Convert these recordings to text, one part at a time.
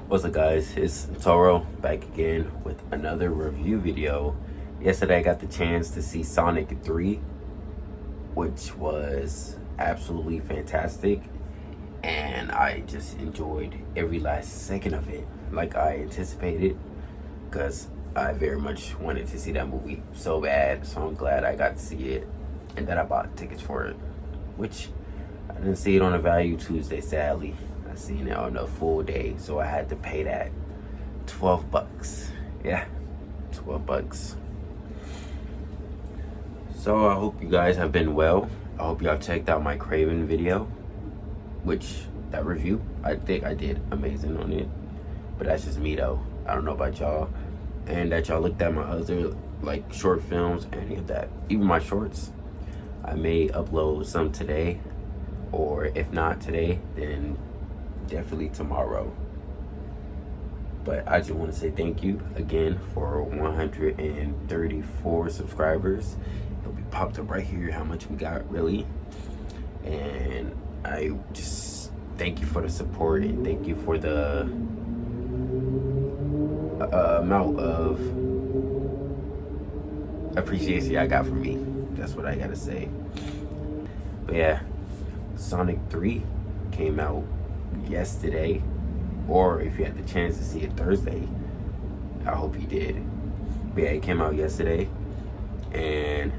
What's up, guys? It's Toro back again with another review video. Yesterday I got the chance to see Sonic 3, which was absolutely fantastic, and I just enjoyed every last second of it like I anticipated, because I very much wanted to see that movie so bad. So I'm glad I got to see it and that I bought tickets for it, which I didn't see it on a Value Tuesday, sadly. I seen it on a full day, so I had to pay that 12 bucks. Yeah, 12 bucks. So I hope you guys have been well. I hope y'all checked out my Craven video, which that review, I think I did amazing on it. But that's just me though. I don't know about y'all. And that y'all looked at my other like short films, any of that. Even my shorts. I may upload some today, or if not today, then definitely tomorrow. But I just want to say thank you again for 134 subscribers. It'll be popped up right here how much we got, really. And I just thank you for the support, and thank you for the amount of appreciation I got from me. That's what I gotta say. But yeah, Sonic 3 came out yesterday, or if you had the chance to see it Thursday, I hope you did. But yeah, it came out yesterday, and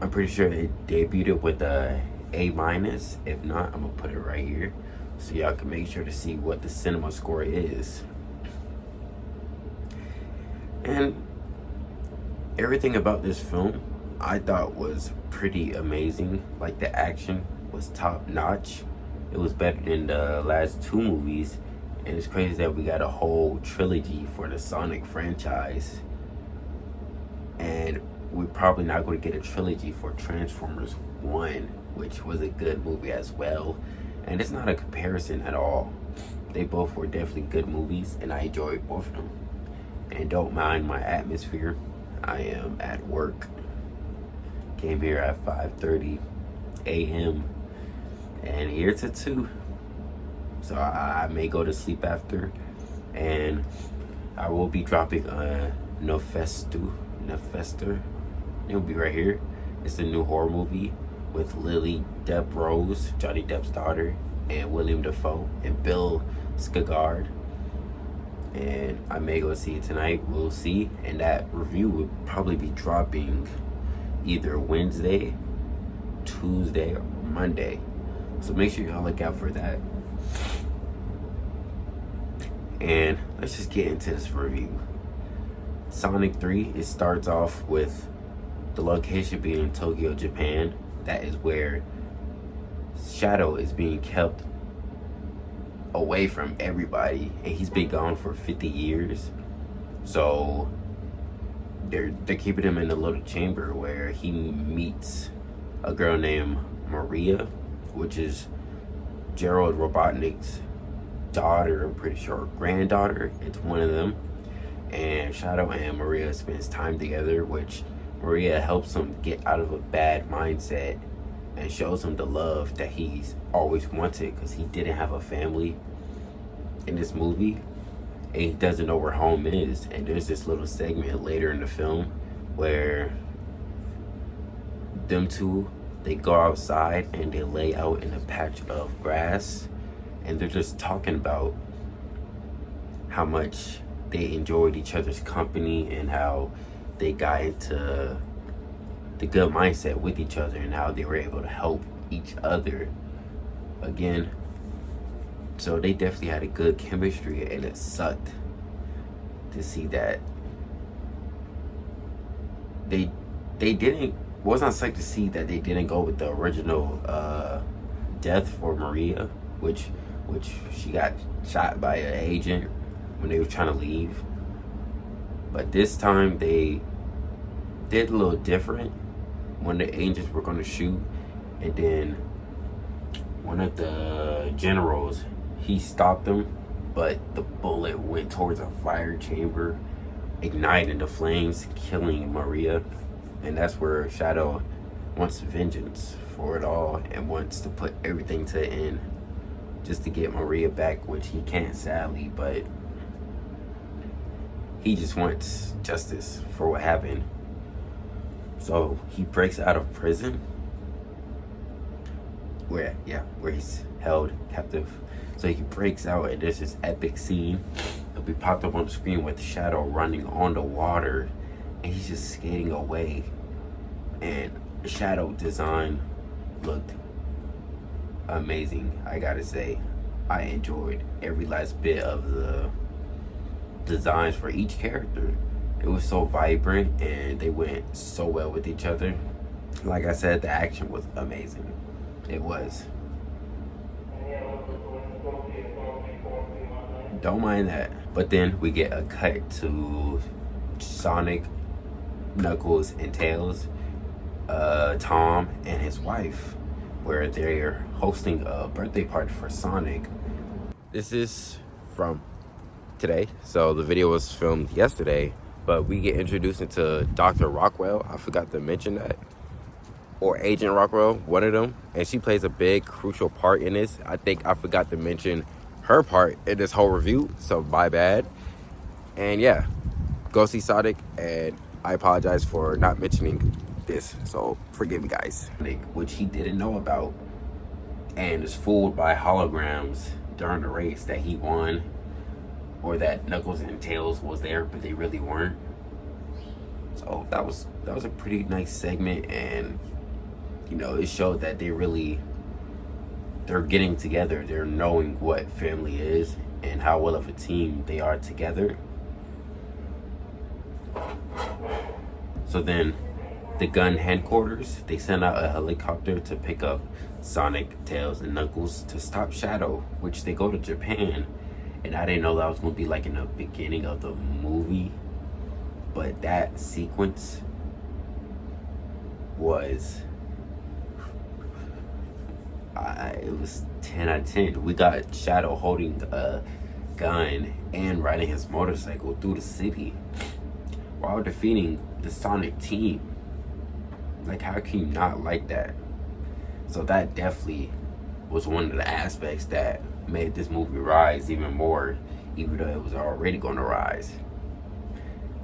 I'm pretty sure it debuted with a A-. If not, I'm gonna put it right here so y'all can make sure to see what the cinema score is. And everything about this film I thought was pretty amazing. Like, the action was top notch. It was better than the last two movies, and it's crazy that we got a whole trilogy for the Sonic franchise, and we're probably not going to get a trilogy for Transformers 1, which was a good movie as well. And it's not a comparison at all. They both were definitely good movies, and I enjoyed both of them. And don't mind my atmosphere, I am at work. Came here at 5:30 a.m. and here to 2, so I may go to sleep after, and I will be dropping a Nosferatu. It'll be right here. It's a new horror movie with Lily Depp Rose, Johnny Depp's daughter, and William Dafoe and Bill Skarsgård, and I may go see it tonight. We'll see. And that review will probably be dropping either Wednesday, Tuesday, or Monday. So make sure y'all look out for that. And let's just get into this review. Sonic 3, it starts off with the location being Tokyo, Japan. That is where Shadow is being kept away from everybody, and he's been gone for 50 years. So they're keeping him in a little chamber where he meets a girl named Maria, which is Gerald Robotnik's daughter, I'm pretty sure granddaughter. It's one of them. And Shadow and Maria spends time together, which Maria helps him get out of a bad mindset and shows him the love that he's always wanted, because he didn't have a family in this movie, and he doesn't know where home is. And there's this little segment later in the film where them two, they go outside and they lay out in a patch of grass, and they're just talking about how much they enjoyed each other's company and how they got into the good mindset with each other and how they were able to help each other again. So they definitely had a good chemistry, and it sucked to see that they didn't. Was not sucked to see that they didn't go with the original death for Maria, which she got shot by an agent when they were trying to leave. But this time they did a little different when the agents were going to shoot, and then one of the generals, he stopped them, but the bullet went towards a fire chamber, igniting the flames, killing Maria. And that's where Shadow wants vengeance for it all and wants to put everything to the end. just to get Maria back, which he can't sadly, but he just wants justice for what happened. So he breaks out of prison where he's held captive. So he breaks out, and there's this epic scene. It'll be popped up on the screen with Shadow running on the water, and he's just skating away. And Shadow design looked amazing. I gotta say, I enjoyed every last bit of the designs for each character. It was so vibrant, and they went so well with each other. Like I said, the action was amazing. It was. Don't mind that. But then we get a cut to Sonic, Knuckles, and Tails, Tom and his wife, where they're hosting a birthday party for Sonic. This is from today, so the video was filmed yesterday, but we get introduced into Dr. Rockwell. I forgot to mention that. Or Agent Rockwell, one of them. And she plays a big, crucial part in this. I think I forgot to mention her part in this whole review, so my bad. And yeah, go see Sonic, and I apologize for not mentioning this, so forgive me, guys. Which he didn't know about, and is fooled by holograms during the race that he won, or that Knuckles and Tails was there, but they really weren't. So that was a pretty nice segment, and you know, it showed that they're getting together. They're knowing what family is and how well of a team they are together. So then the gun headquarters, they send out a helicopter to pick up Sonic, Tails, and Knuckles to stop Shadow, which they go to Japan. And I didn't know that was going to be like in the beginning of the movie, but that sequence was it was 10 out of 10. We got Shadow holding a gun and riding his motorcycle through the city while defeating the Sonic team. Like, how can you not like that? So that definitely was one of the aspects that made this movie rise even more, even though it was already going to rise.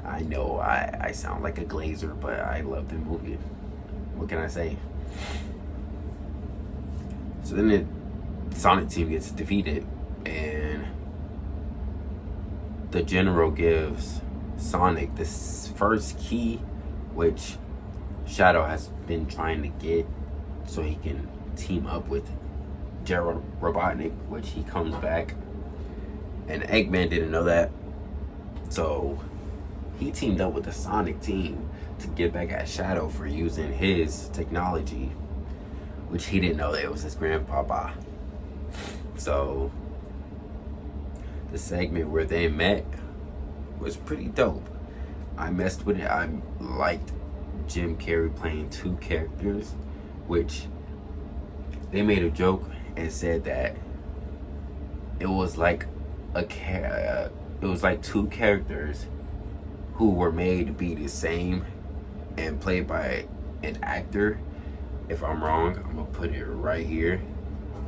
I know I sound like a glazer, but I love the movie. What can I say? So then the Sonic team gets defeated, and the general gives Sonic this first key, which Shadow has been trying to get so he can team up with Gerald Robotnik, which he comes back. And Eggman didn't know that, so he teamed up with the Sonic team to get back at Shadow for using his technology, which he didn't know that it was his grandpapa. So the segment where they met was pretty dope. I messed with it. I liked Jim Carrey playing two characters, which they made a joke and said that it was like two characters who were made to be the same and played by an actor. If I'm wrong, I'm gonna put it right here.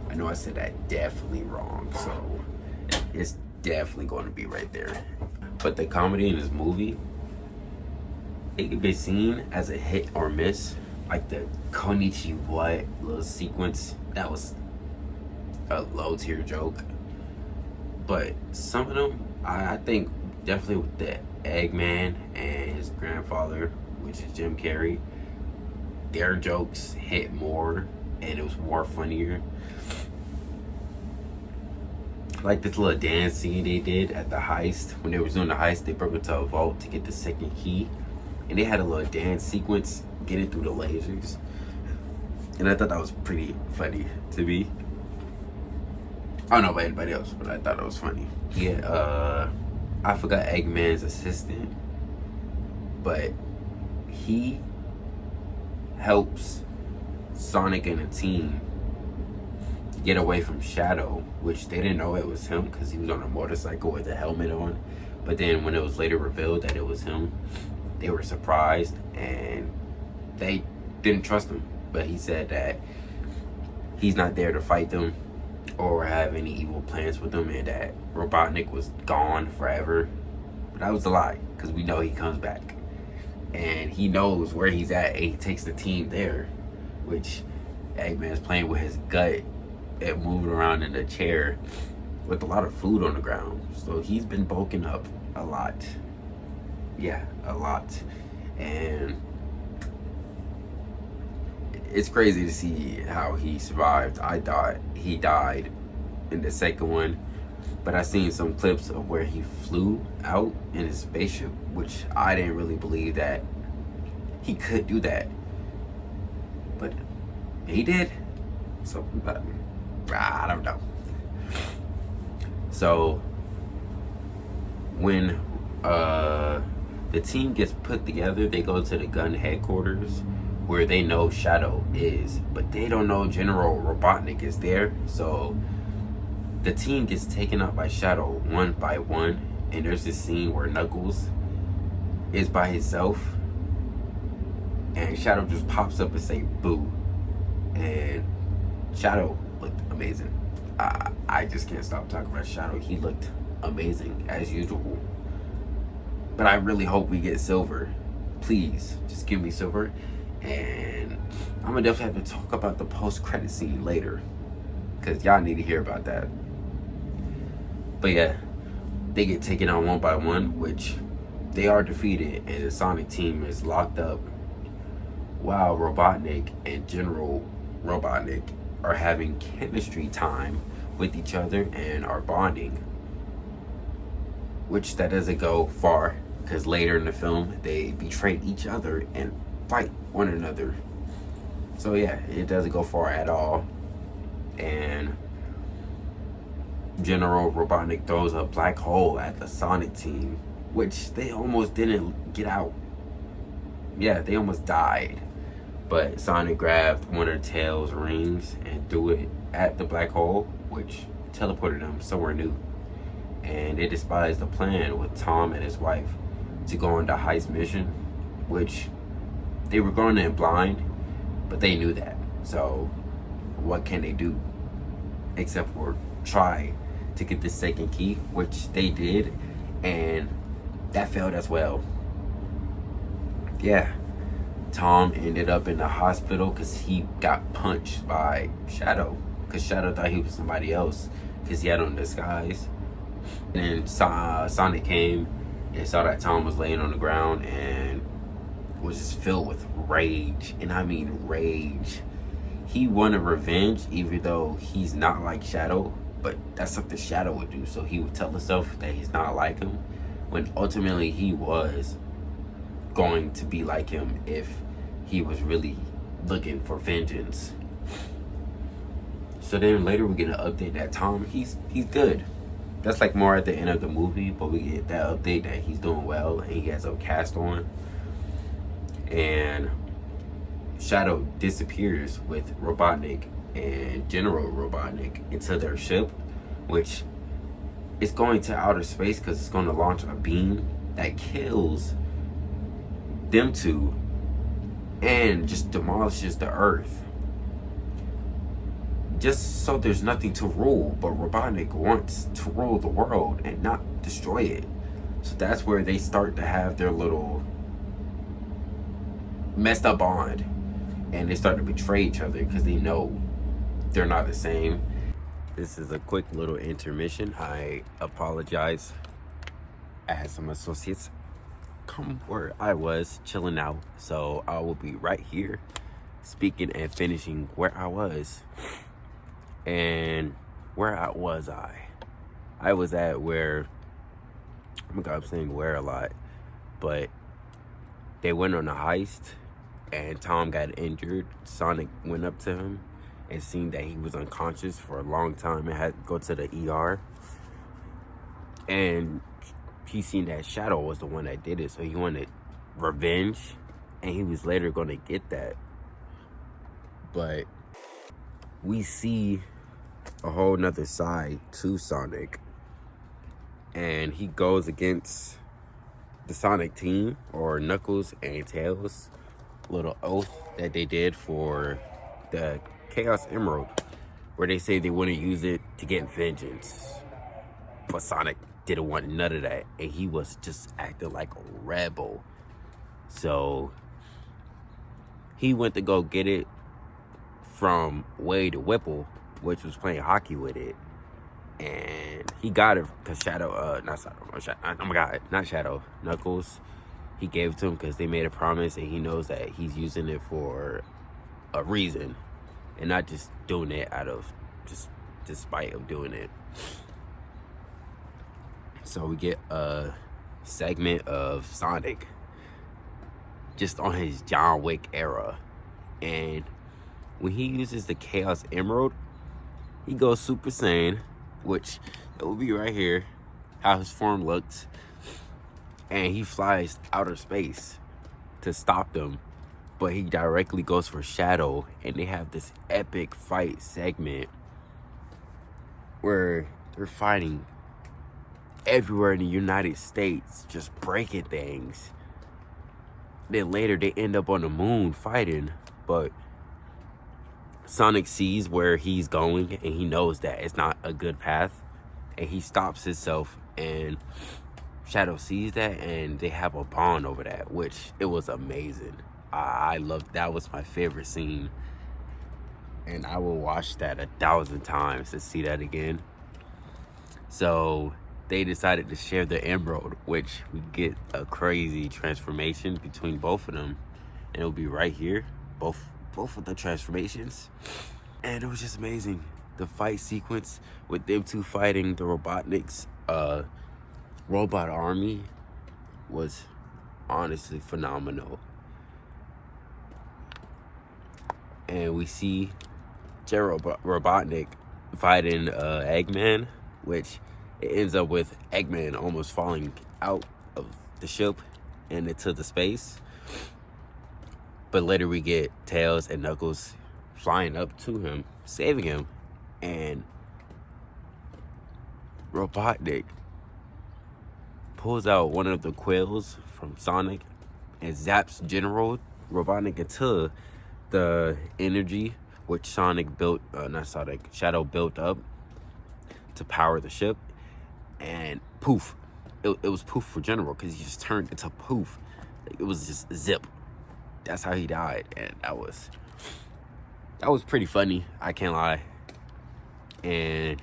I know I said that definitely wrong, so it's definitely going to be right there. But the comedy in this movie, it could be seen as a hit or miss. Like the Konichiwa little sequence, that was a low tier joke. But some of them, I think definitely with the Eggman and his grandfather, which is Jim Carrey, their jokes hit more and it was more funnier. Like this little dance scene they did at the heist. When they were doing the heist, they broke into a vault to get the second key, and they had a little dance sequence getting through the lasers, and I thought that was pretty funny to me. I don't know about anybody else, but I thought it was funny. Yeah, I forgot Eggman's assistant, but he helps Sonic and the team get away from Shadow, which they didn't know it was him because he was on a motorcycle with a helmet on. But then when it was later revealed that it was him, they were surprised and they didn't trust him. But he said that he's not there to fight them. or have any evil plans with him, and that Robotnik was gone forever. But that was a lie, because we know he comes back. And he knows where he's at, and he takes the team there. Which, Eggman's playing with his gut and moving around in a chair with a lot of food on the ground. So he's been bulking up a lot. Yeah, a lot. And it's crazy to see how he survived. I thought he died in the second one, but I seen some clips of where he flew out in his spaceship, which I didn't really believe that he could do that, but he did. So I don't know. So when the team gets put together, they go to the gun headquarters where they know Shadow is, but they don't know General Robotnik is there. So the team gets taken out by Shadow one by one, and there's this scene where Knuckles is by himself, and Shadow just pops up and say boo, and Shadow looked amazing. I just can't stop talking about Shadow. He looked amazing as usual, but I really hope we get Silver. Please just give me Silver. And I'm gonna definitely have to talk about the post-credit scene later, because y'all need to hear about that. But yeah, they get taken on one by one, which they are defeated, and the Sonic team is locked up while Robotnik and General Robotnik are having chemistry time with each other and are bonding, which that doesn't go far, because later in the film they betray each other and fight one another. So yeah, it doesn't go far at all. And General Robotnik throws a black hole at the Sonic team, which they almost didn't get out. Yeah, they almost died. But Sonic grabbed one of Tails' rings and threw it at the black hole, which teleported them somewhere new. And they devised a plan with Tom and his wife to go on the heist mission, which they were going in blind, but they knew that. So what can they do except for try to get the second key, which they did, and that failed as well. Yeah, Tom ended up in the hospital because he got punched by Shadow, because Shadow thought he was somebody else because he had on disguise. And then Sonic came and saw that Tom was laying on the ground and was just filled with rage, and I mean rage. He wanted revenge, even though he's not like Shadow, but that's something Shadow would do. So he would tell himself that he's not like him, when ultimately he was going to be like him if he was really looking for vengeance. So then later we get an update that Tom, he's good. That's like more at the end of the movie, but we get that update that he's doing well and he has a cast on. And Shadow disappears with Robotnik and General Robotnik into their ship, which is going to outer space because it's going to launch a beam that kills them two and just demolishes the Earth. Just so there's nothing to rule, but Robotnik wants to rule the world and not destroy it. So that's where they start to have their little messed up bond, and they start to betray each other because they know they're not the same. This is a quick little intermission. I apologize. I had some associates come where I was chilling out, so I will be right here speaking and finishing where I was. And where was I? I was at where, oh my god, I'm saying where a lot, but they went on a heist and Tom got injured. Sonic went up to him and seen that he was unconscious for a long time and had to go to the ER. And he seen that Shadow was the one that did it, so he wanted revenge, and he was later going to get that. But we see a whole nother side to Sonic, and he goes against the Sonic team, or Knuckles and Tails, little oath that they did for the Chaos Emerald, where they say they want to use it to get vengeance. But Sonic didn't want none of that, and he was just acting like a rebel. So he went to go get it from Wade Whipple, which was playing hockey with it. And he got it because not Shadow, Knuckles. He gave it to him because they made a promise, and he knows that he's using it for a reason and not just doing it out of just despite of doing it. So we get a segment of Sonic just on his John Wick era, and when he uses the Chaos Emerald, he goes Super Saiyan, which it will be right here how his form looks, and he flies outer space to stop them, but he directly goes for Shadow, and they have this epic fight segment where they're fighting everywhere in the United States, just breaking things. Then later they end up on the moon fighting, but Sonic sees where he's going, and he knows that it's not a good path, and he stops himself, and Shadow sees that, and they have a bond over that, which it was amazing. I loved that. Was my favorite scene, and I will watch that 1,000 times to see that again. So they decided to share the emerald, which we get a crazy transformation between both of them, and it'll be right here, both of the transformations, and it was just amazing. The fight sequence with them two fighting the Robotnik's robot army was honestly phenomenal. And we see Gerald Robotnik fighting Eggman, which it ends up with Eggman almost falling out of the ship and into the space. But later we get Tails and Knuckles flying up to him, saving him, and Robotnik pulls out one of the quills from Sonic and zaps General Robotnik into the energy which Shadow built up to power the ship, and poof, it was poof for General, because he just turned into poof. It was just zip. That's how he died, and that was pretty funny, I can't lie. And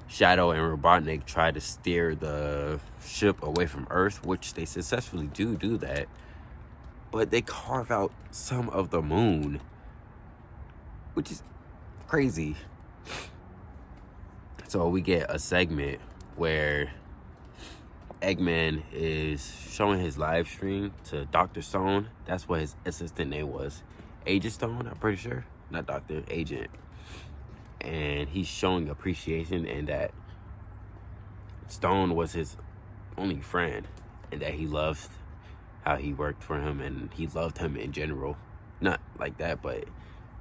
Shadow and Robotnik try to steer the ship away from Earth, which they successfully do that, but they carve out some of the moon, which is crazy. So we get a segment where Eggman is showing his live stream to Dr. Stone. That's what his assistant name was. Agent Stone, I'm pretty sure. Not Dr. Agent. And he's showing appreciation, and that Stone was his only friend, and that he loved how he worked for him, and he loved him in general. Not like that, but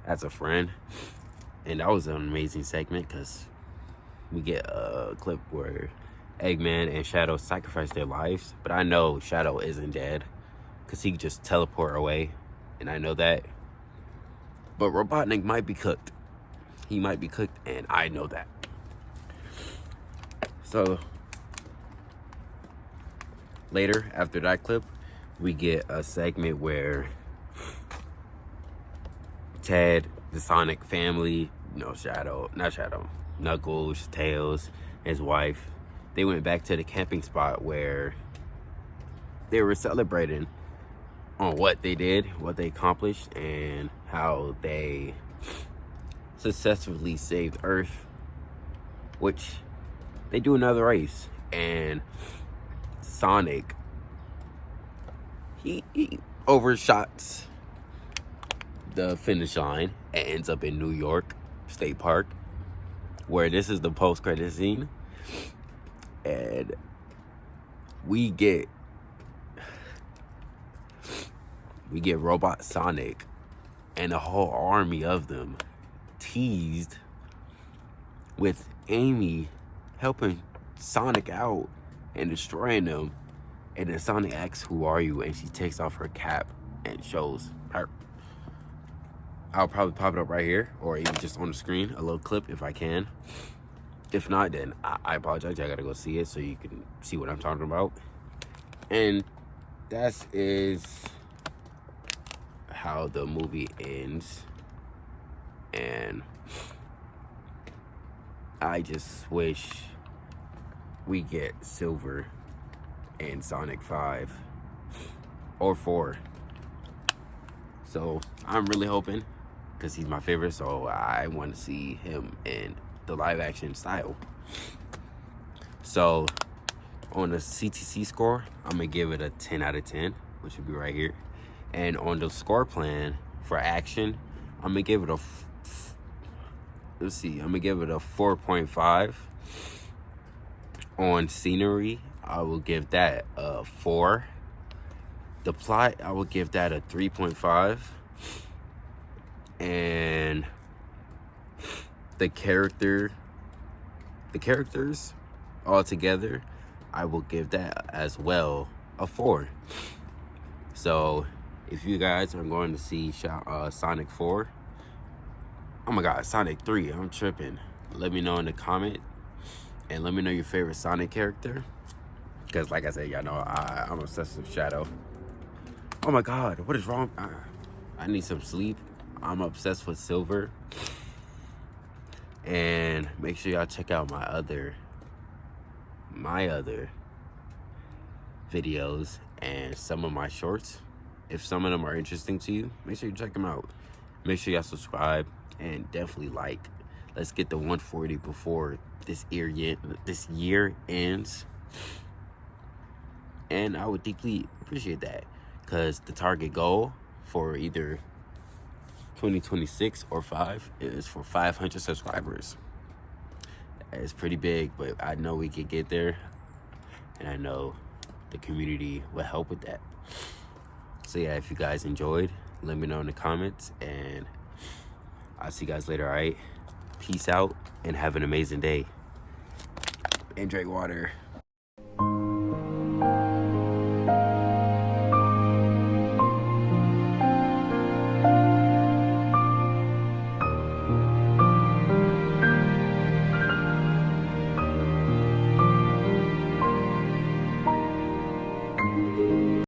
as a friend. And that was an amazing segment, because we get a clip where Eggman and Shadow sacrifice their lives, but I know Shadow isn't dead, because he just teleport away, and I know that. But Robotnik might be cooked. He might be cooked, and I know that. So later, after that clip, we get a segment where Ted, the Sonic family, Knuckles, Tails, his wife, they went back to the camping spot where they were celebrating on what they did, what they accomplished, and how they successfully saved Earth, which they do another race, and Sonic, he overshots the finish line and ends up in New York State Park, where this is the post-credit scene, and we get Robot Sonic and a whole army of them teased with Amy helping Sonic out and destroying them, and then Sonic asks, "Who are you?" and she takes off her cap and shows her. I'll probably pop it up right here, or even just on the screen, a little clip if I can. If not, then I apologize. I gotta go see it so you can see what I'm talking about. And that is how the movie ends. And I just wish we get Silver in Sonic 5 or 4. So I'm really hoping, because he's my favorite, so I want to see him in the live action style. So on the CTC score, I'm gonna give it a 10 out of 10, which would be right here. And on the score plan for action, I'm gonna give it a let's see, I'm gonna give it a 4.5. On scenery, I will give that a 4. The plot, I will give that a 3.5. And the characters all together, I will give that as well a 4. So if you guys are going to see Sonic 4, oh my god, Sonic 3, I'm tripping, let me know in the comment, and let me know your favorite Sonic character, because like I said, y'all know I'm obsessed with Shadow. Oh my god, what is wrong? I need some sleep. I'm obsessed with Silver. And make sure y'all check out my other videos and some of my shorts. If some of them are interesting to you, make sure you check them out. Make sure y'all subscribe and definitely like. Let's get to 140 before this year ends. And I would deeply appreciate that, because the target goal for either 2026 or 5 is for 500 subscribers. It's pretty big, but I know we can get there, and I know the community will help with that. So yeah, if you guys enjoyed, let me know in the comments, and I'll see you guys later. All right, peace out and have an amazing day, and drink water.